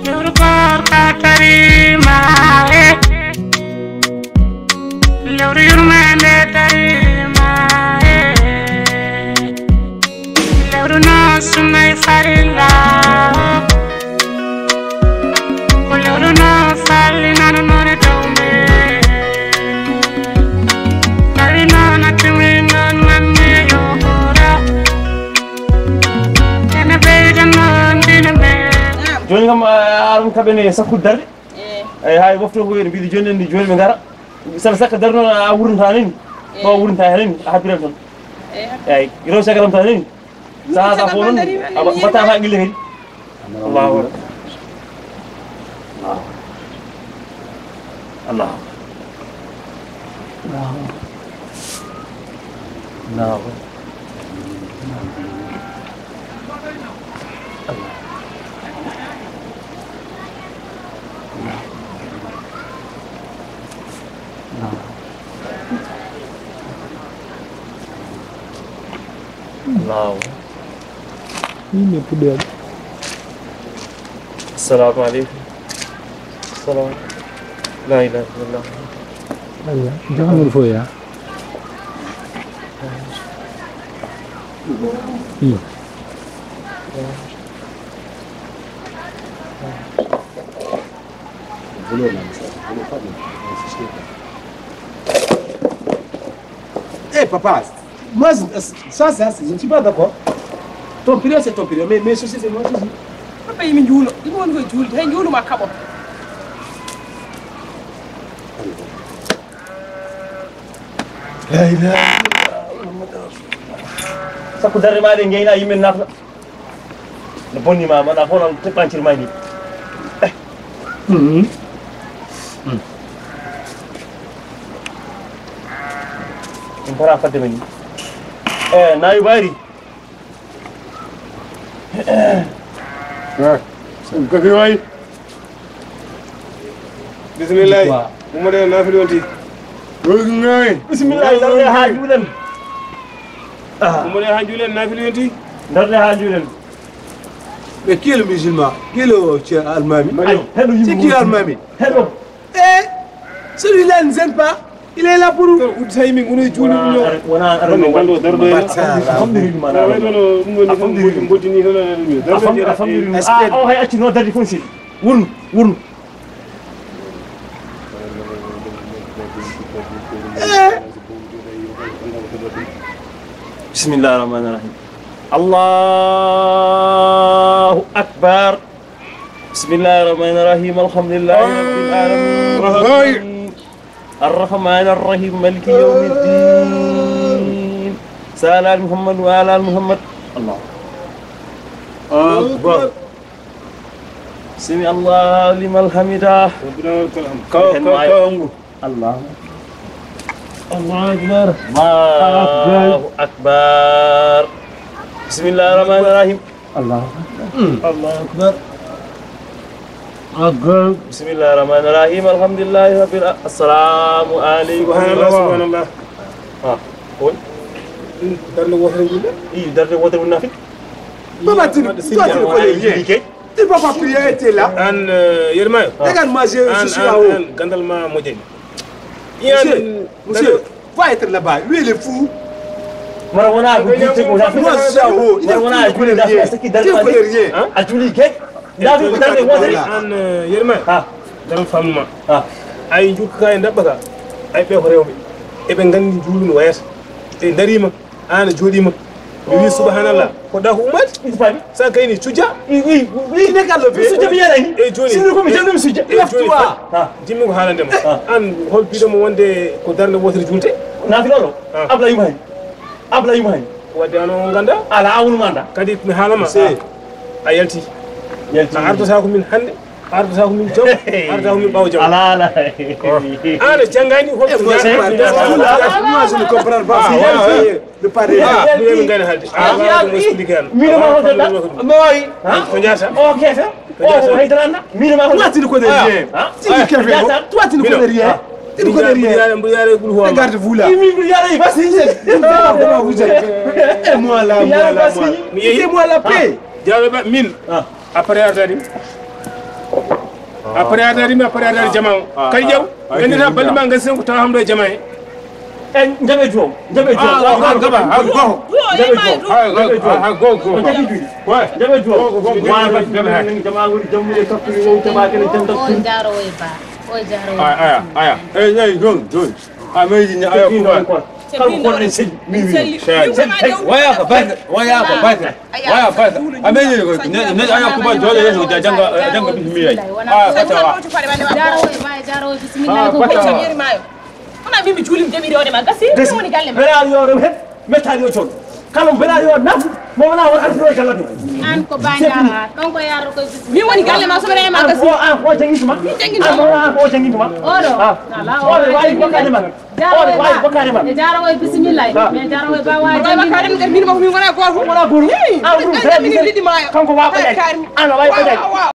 Lurbar katarima Lur yurmande tarima Lur no sumay farilla Lur no farina no ne tawme Tarina na timina nanne yora Ena beja no ndina be joni kam arum kabene sakku darde ay hay wofto ko yen biidi joni ndi joni be ngara sala sakka darno a wurnta ni ko wurnta hen a habira ton ay iro sagaram tan ni sa fo non bata fa gille hen Allahu Allah Allah Allah. Ini pudel. Assalamualaikum. Salam. La ilaha illallah. Allah, jangan lupa ya. Iya. Papa, moi, ça, je ne suis pas d'accord. Ton période, c'est ton période, mais ceci, c'est moi qui dis. Papa, il me dit, il me dit, il me dit, ma cabo. Sakku darde ma de ngeyna yimen nafla no bonni mama na fono tepancir mani para fadde mani nayi bari ko fi way bismillah mo de na fi wonti ngay bismillah darde ha julen mo de ha julen na fi wonti darde ha julen. Mais qui est le musulman? Qui est le Almami? C'est qui Almami? Celui-là ne gêne pas. Il est là pour nous. Bismillahirrahmanirrahim. Allahu Akbar. Bismillahirrahmanirrahim. Alhamdulillahirabbil alamin. Ar-Rahmanir-Rahim. Maliki yawmiddin. Salam Muhammad wa ala Muhammad. Allah Akbar. Sami Allahu liman hamidah. Allah Allah Akbar. Allahu Akbar. Bismillahirrahmanirrahim. Allah Akbar. Akbar. Bismillahirrahmanirrahim. Alhamdulillahirabbil alamin. Assalamu alaykum. Subhanallah. Kon darde wotere gulle? darde wotere munafiq. Papa, toi tu ne connais rien. Tu ne vas pas prier, tu es là. Yerma. Regarde, moi je suis là-haut. Gandalma Modène. Monsieur, va être là-bas. Lui, il est fou. Moi, je suis là-haut. Il ne connaît rien. Tu ne connais rien. Yerma. Dalam famma. Ay jukka en dabbaka. Ay be horewbe. E be ngandi julunu wayata. E darima ana jodima. Wi subhanallah. Ko da humat isfami. Sa kayni tuja. Oui, ne ka lever. Suja bi yana ni. E joni. Sinu ko mi tan suja. Lève-toi. Jimmi ko haalande ma. An hol bidomo wonde ko darde wotere julte. Na fi lolo. Abla yumay. Abla yumay. Wadde ano ganda. Ala awnu manda. Kadi mi haalama. A yalti. Yalti. Ardo sa ko min hande. Ardo sa ko min jom. Ardo ko min bawo jom. Ala. Ana jangani hol to Moi, je ne comprends pas. Le pari. mi ngani halde. Mino ma hoda. Moy. Ko nyata. O kefa. O haydrana. Mino ma hoda. Toi, tu ne connais rien. Tu dis que toi, tu ne connais rien. Tu ne connais rien. Regarde-vous là. Vous êtes. Et moi là, moi. Mettez-moi la paix. Diallo min après Ardadim après adari jama kay jaw ngandita balde ma ngasen ko taw hamdo jama en jabe joom gaba jabe joom wa ba jama ngori jamu e kappi wo taba kene janda o jaro e ba aya ay jon ameji ni ayo ko kan ko ne sen mi waya ka ba ameji ko ne ayo ko ba jole yeso janga bi mi ay fatawa jaro e bismillah ko yeri mayo ona mimi julim demiri ode ma gasi woni galle ma bela yo he metali yo chon kala bela yo naf mo wala won asro kala do an ko bandara don ko yaro ko mi woni galle ma so bere ma gasi ko jangi ma ko jangi ma odo ala o way ko kade ma jaro e bismillah me jaro e ba wa jangi ma kadem mi mo mi wona goto wona guru mi lidi mayo kanko wa ko dai ana way ko dai